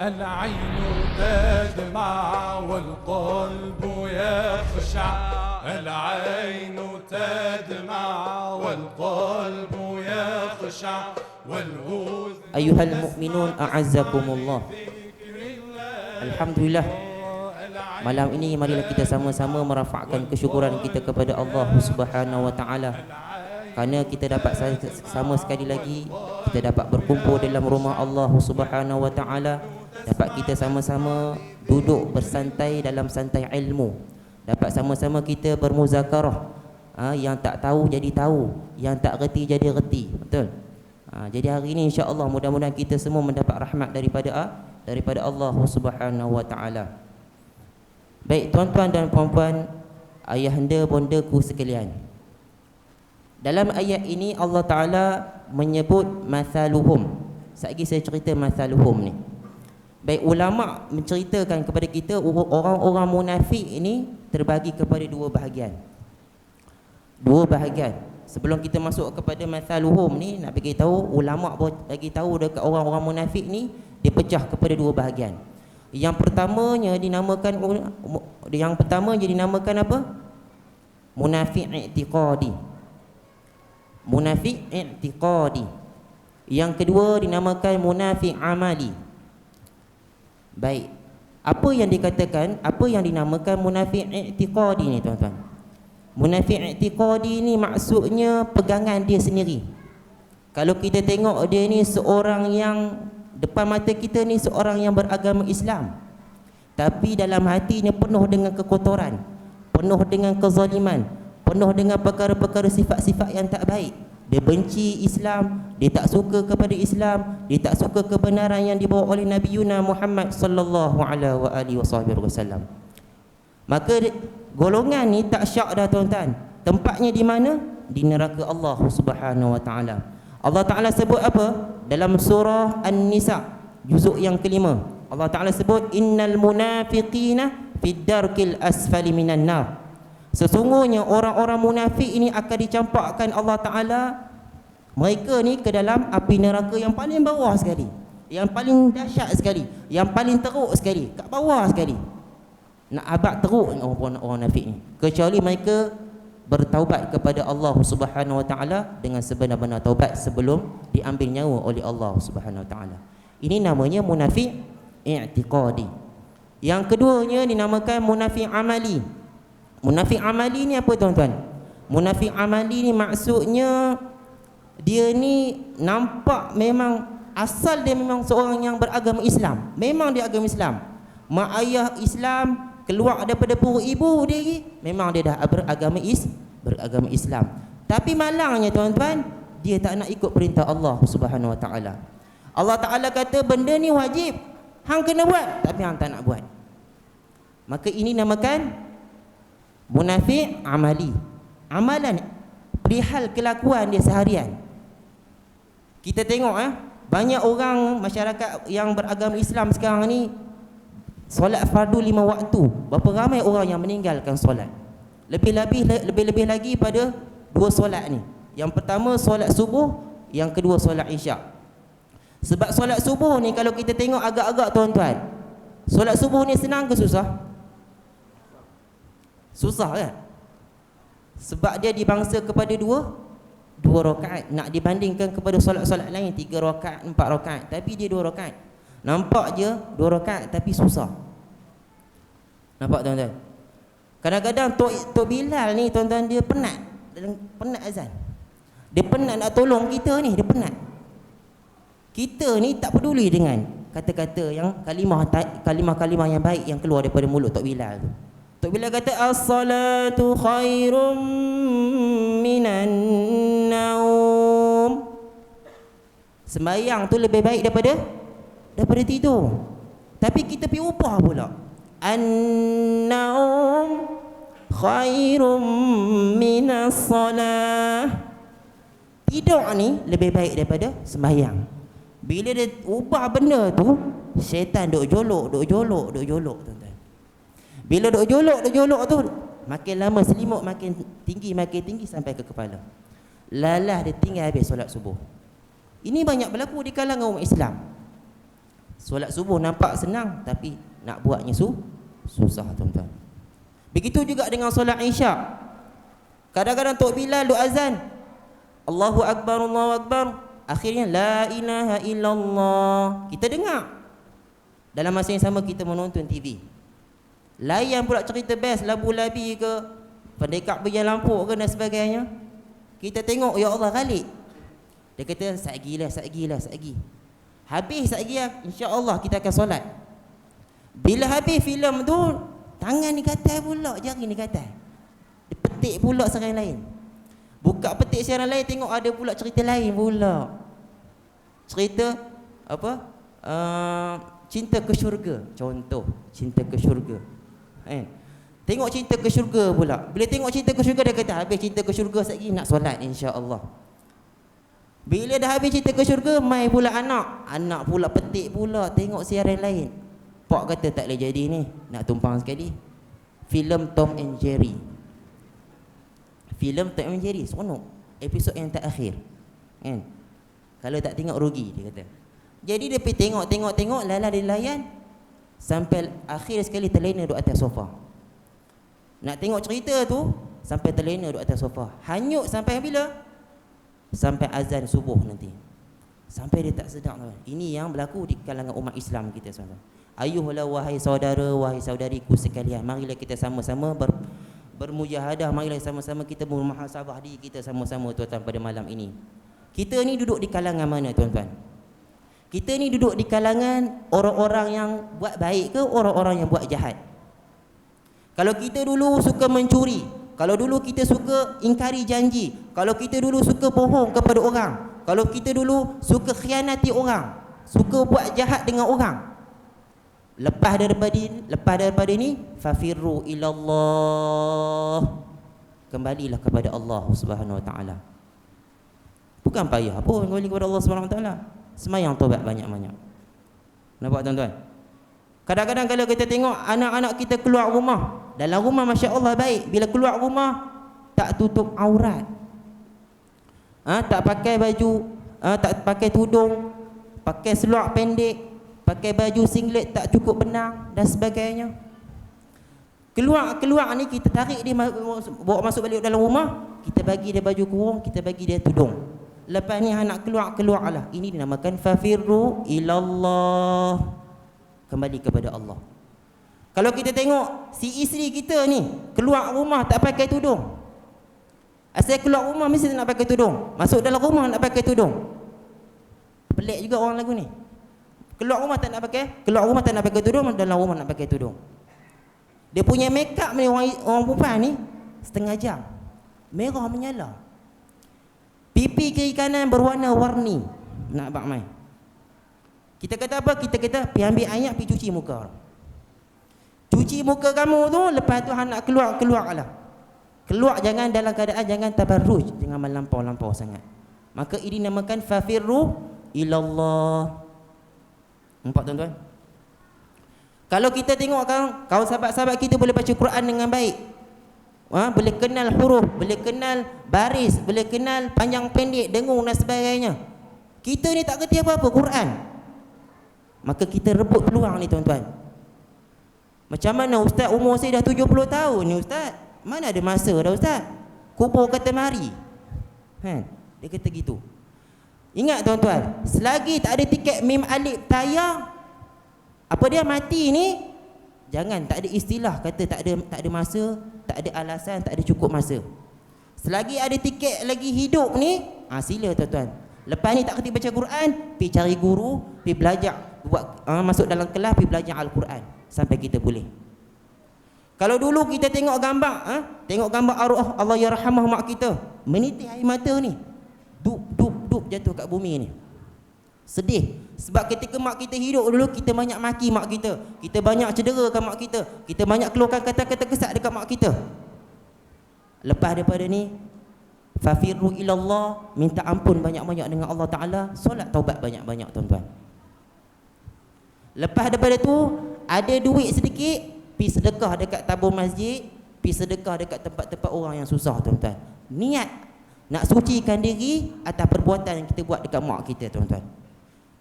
العين تدمع والقلب يخشع العين تدمع والقلب يخشع والأذن أيها المؤمنون أعزكم الله. Alhamdulillah, malam ini marilah kita sama-sama merafakkan kesyukuran kita kepada Allah Subhanahu wa taala kerana kita dapat sama sekali lagi kita dapat berkumpul dalam rumah Allah Subhanahu wa taala, dapat kita sama-sama duduk bersantai dalam santai ilmu, dapat sama-sama kita bermuzakarah, yang tak tahu jadi tahu, yang tak reti jadi reti, betul. Jadi hari ini insya-Allah mudah-mudahan kita semua mendapat rahmat daripada Allah Subhanahu wa taala. Baik tuan-tuan dan puan-puan, ayahanda bondaku sekalian. Dalam ayat ini Allah Taala menyebut mathaluhum. Sekali saya cerita mathaluhum ni. Baik, ulama menceritakan kepada kita orang-orang munafik ini terbagi kepada dua bahagian. Dua bahagian. Sebelum kita masuk kepada mathaluhum ni, nak bagi tahu, ulama bagi tahu dekat orang-orang munafik ni dipecah kepada dua bahagian. Yang pertamanya dinamakan apa? Munafik i'tiqadi. Munafik i'tiqadi. Yang kedua dinamakan munafik amali. Baik. Apa yang dikatakan, apa yang dinamakan munafik i'tiqadi ni tuan-tuan? Munafik i'tiqadi ni maksudnya pegangan dia sendiri. Kalau kita tengok dia ni seorang yang depan mata kita ni seorang yang beragama Islam, tapi dalam hatinya penuh dengan kekotoran, penuh dengan kezaliman, penuh dengan perkara-perkara sifat-sifat yang tak baik. Dia benci Islam, dia tak suka kepada Islam, dia tak suka kebenaran yang dibawa oleh Nabi Yuna Muhammad sallallahu alaihi wasallam. Maka golongan ni tak syak dah tuan-tuan. Tempatnya di mana? Di neraka Allah Subhanahu wa taala. Allah Taala sebut apa? Dalam surah An-Nisa juzuk yang kelima. Allah Taala sebut innal munafiqina fid darkil asfali minan nar. Sesungguhnya orang-orang munafik ini akan dicampakkan Allah Taala mereka ni ke dalam api neraka yang paling bawah sekali, yang paling dahsyat sekali, yang paling teruk sekali, kat bawah sekali. Nak abad teruk orang munafik ni, kecuali mereka bertaubat kepada Allah Subhanahu wa taala dengan sebenar-benar taubat sebelum diambil nyawa oleh Allah Subhanahu wa taala. Ini namanya munafik i'tiqadi. Yang keduanya dinamakan munafik amali. Munafik amali ni apa tuan-tuan? Munafik amali ni maksudnya dia ni nampak memang asal dia memang seorang yang beragama Islam. Memang dia agama Islam. Mak ayah Islam, keluar daripada perut ibu dia lagi, memang dia dah beragama Islam. Tapi malangnya tuan-tuan, dia tak nak ikut perintah Allah Subhanahu wa taala. Allah Taala kata benda ni wajib, hang kena buat, tapi hang tak nak buat. Maka ini namakan munafik amali. Amalan perihal kelakuan dia seharian. Kita tengok banyak orang masyarakat yang beragama Islam sekarang ni solat fardu 5 waktu. Berapa ramai orang yang meninggalkan solat. Lebih-lebih lagi pada dua solat ni. Yang pertama solat subuh, yang kedua solat isyak. Sebab solat subuh ni kalau kita tengok agak-agak tuan-tuan, solat subuh ni senang ke susah? Susah kan? Sebab dia dibangsa kepada dua rakaat. Nak dibandingkan kepada solat-solat lain 3 rakaat, 4 rakaat, tapi dia 2 rakaat. Nampak je 2 rakaat tapi susah. Nampak tuan-tuan? Kadang-kadang Tok Bilal ni tuan-tuan dia penat azan. Dia penat nak tolong kita ni, dia penat. Kita ni tak peduli dengan kata-kata yang kalimah-kalimah yang baik yang keluar daripada mulut Tok Bilal tu. Tok Bilal kata as-salatu khairum minan naum. Sembahyang tu lebih baik daripada tidur. Tapi kita pergi ubah pula. An-naum khairum minas salah. Tidur ni lebih baik daripada sembahyang. Bila dia ubah benda tu, syaitan duk jolok tuan-tuan. Bila duk jolok tu, makin lama selimut makin tinggi sampai ke kepala. Lalah dia tinggal habis solat subuh. Ini banyak berlaku di kalangan umat Islam. Solat subuh nampak senang, tapi nak buatnya susah tuan-tuan. Begitu juga dengan solat Isyak. Kadang-kadang Tok Bilal duk azan, Allahu Akbar, Allahu Akbar, akhirnya la ilaha illallah. Kita dengar. Dalam masa yang sama kita menonton TV. Layan pula cerita best, labu-labi ke, pendekat berjalan lampu ke dan sebagainya. Kita tengok, ya Allah, galik. Dia kata, satgi. Habis satgi lah, insya-Allah kita akan solat. Bila habis filem tu, tangan ni katai pula, jari ni katai. Dia petik pula seorang lain. Buka petik seorang lain, tengok ada pula cerita lain pula. Cerita apa? Cinta ke syurga. Contoh, cinta ke syurga. Tengok cinta ke syurga pula. Bila tengok cinta ke syurga, dia kata habis cinta ke syurga sekali nak solat insya-Allah. Bila dah habis cinta ke syurga, mai pula anak pula petik pula tengok siaran lain. Pak kata tak boleh jadi ni, nak tumpang sekali. Filem Tom and Jerry. Filem Tom and Jerry seronok. Episod yang terakhir. Kan? Kalau tak tengok rugi, dia kata. Jadi dia pergi tengok, lala dia layan sampai akhir sekali terlena duduk atas sofa. Nak tengok cerita tu sampai terlena duduk atas sofa. Hanyut sampai bila? Sampai azan subuh nanti. Sampai dia tak sedar. Ini yang berlaku di kalangan umat Islam kita saudara. Ayuhlah wahai saudara, wahai saudariku sekalian, marilah kita sama-sama bermujahadah, marilah sama-sama kita bermuhasabah diri kita sama-sama tuan-tuan pada malam ini. Kita ni duduk di kalangan mana tuan-tuan? Kita ni duduk di kalangan orang-orang yang buat baik ke orang-orang yang buat jahat? Kalau kita dulu suka mencuri, kalau dulu kita suka ingkari janji, kalau kita dulu suka bohong kepada orang, kalau kita dulu suka khianati orang, suka buat jahat dengan orang, lepas daripada ini, fafirru ilallah, kembalilah kepada Allah Subhanahu Wa Taala. Bukan payah pun kembali kepada Allah Subhanahu Wa Taala. Semayang taubat banyak-banyak. Nampak tuan-tuan? Kadang-kadang kalau kita tengok anak-anak kita keluar rumah, dalam rumah masya-Allah baik, bila keluar rumah tak tutup aurat. Tak pakai baju, tak pakai tudung, pakai seluar pendek, pakai baju singlet tak cukup benang dan sebagainya. Keluar ni kita tarik dia bawa masuk balik dalam rumah, kita bagi dia baju kurung, kita bagi dia tudung. Lepas ni anak keluarlah. Ini dinamakan fafirru ilallah, kembali kepada Allah. Kalau kita tengok si isteri kita ni keluar rumah tak pakai tudung, asal keluar rumah mesti nak pakai tudung, masuk dalam rumah nak pakai tudung. Pelik juga orang lagu ni. Keluar rumah tak nak pakai tudung, dalam rumah nak pakai tudung. Dia punya make up ni orang perempuan ni setengah jam, merah menyala. Pipi kiri kanan berwarna-warni. Nak bak mai. Kita kata apa? Kita kata pergi ambil air, pergi cuci muka. Cuci muka kamu tu, lepas tu nak keluarlah. Keluar jangan dalam keadaan jangan tabarruj, jangan melampau-lampau sangat. Maka ini namakan fafirru ilallah. Nampak tuan-tuan? Kalau kita tengok kawan sahabat-sahabat kita boleh baca Quran dengan baik. Boleh kenal huruf, boleh kenal baris, boleh kenal panjang pendek, dengung dan sebagainya. Kita ni tak kerti apa-apa Quran. Maka kita rebut peluang ni tuan-tuan. Macam mana ustaz, umur saya dah 70 tahun ni ustaz, mana ada masa dah ustaz, kubur kata mari. Dia kata gitu. Ingat tuan-tuan, selagi tak ada tiket mim alif tayar, apa dia mati ni, jangan tak ada istilah kata tak ada masa, tak ada alasan, tak ada cukup masa. Selagi ada tiket lagi hidup ni, sila tuan-tuan. Lepas ni tak kerti baca Quran, pergi cari guru, pergi belajar, masuk dalam kelas, pergi belajar Al-Quran sampai kita boleh. Kalau dulu kita tengok gambar arwah Allah yarhamah mak kita, menitik air mata ni, dup jatuh kat bumi ni. Sedih. Sebab ketika mak kita hidup dulu, kita banyak maki mak kita, kita banyak cederakan mak kita banyak keluarkan kata-kata kesat dekat mak kita. Lepas daripada ni, fafirru ilallah, minta ampun banyak-banyak dengan Allah Ta'ala, solat taubat banyak-banyak tuan-tuan. Lepas daripada tu, ada duit sedikit, pergi sedekah dekat tabung masjid, pergi sedekah dekat tempat-tempat orang yang susah tuan-tuan. Niat nak sucikan diri atas perbuatan yang kita buat dekat mak kita tuan-tuan.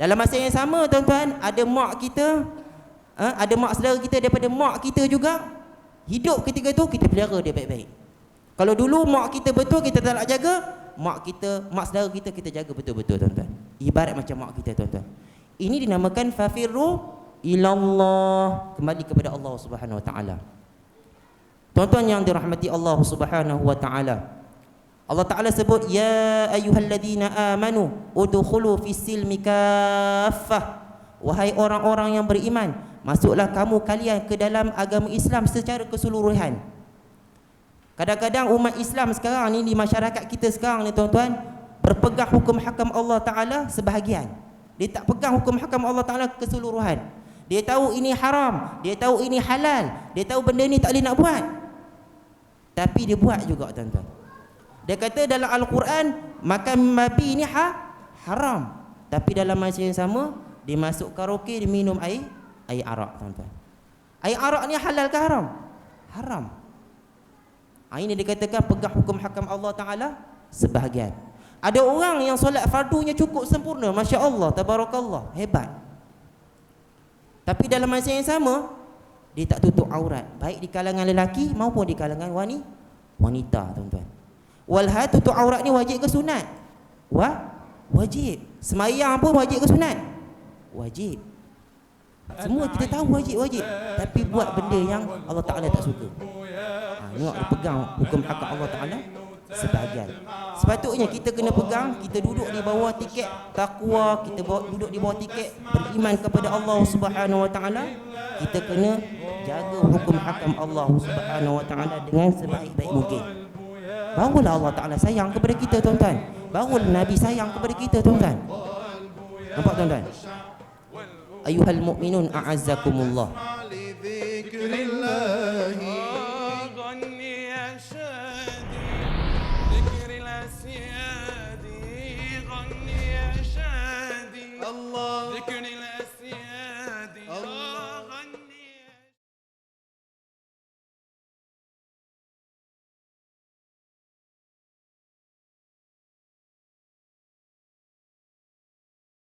Dalam masa yang sama tuan-tuan, ada mak kita, ada mak saudara kita daripada mak kita juga hidup ketika tu, kita pelihara dia baik-baik. Kalau dulu mak kita betul, kita tak nak jaga, mak saudara kita jaga betul-betul tuan-tuan. Ibarat macam mak kita tuan-tuan. Ini dinamakan fafirru ilallah, kembali kepada Allah Subhanahu wa taala. Tuan-tuan yang dirahmati Allah Subhanahu wa taala, Allah Ta'ala sebut, ya ayyuhalladzina amanu udkhulu fis-silmi kaffah. Wahai orang-orang yang beriman, masuklah kalian ke dalam agama Islam secara keseluruhan. Kadang-kadang umat Islam sekarang ni, di masyarakat kita sekarang ni tuan-tuan, berpegang hukum hakam Allah Ta'ala sebahagian. Dia tak pegang hukum hakam Allah Ta'ala keseluruhan. Dia tahu ini haram, dia tahu ini halal, dia tahu benda ni tak boleh nak buat, tapi dia buat juga tuan-tuan. Dia kata dalam Al-Quran makan babi ni haram, tapi dalam masa yang sama dia masuk karaoke, dia minum air arak tuan-tuan. Air arak ni halal ke haram? Haram. Ini dikatakan pegang hukum hakam Allah Ta'ala sebahagian. Ada orang yang solat fardunya cukup sempurna, Masya Allah, Tabarakallah, hebat, tapi dalam masa yang sama dia tak tutup aurat, baik di kalangan lelaki maupun di kalangan wanita tuan-tuan. Walhal tutup aurat ni wajib ke sunat? Wajib. Semayang pun wajib ke sunat? Wajib. Semua kita tahu wajib. Tapi buat benda yang Allah Ta'ala tak suka. Tengok dia pegang hukum hakam Allah Ta'ala sebahagian. Sepatutnya kita kena pegang, kita duduk di bawah tiket takwa, kita duduk di bawah tiket beriman kepada Allah Subhanahu wa taala. Kita kena jaga hukum hakam Allah Subhanahu wa taala dengan sebaik-baik mungkin. Barulah Allah Ta'ala sayang kepada kita tuan-tuan. Barulah Nabi sayang kepada kita tuan-tuan. Nampak tuan-tuan? Ayuhal mu'minun a'azzakumullah.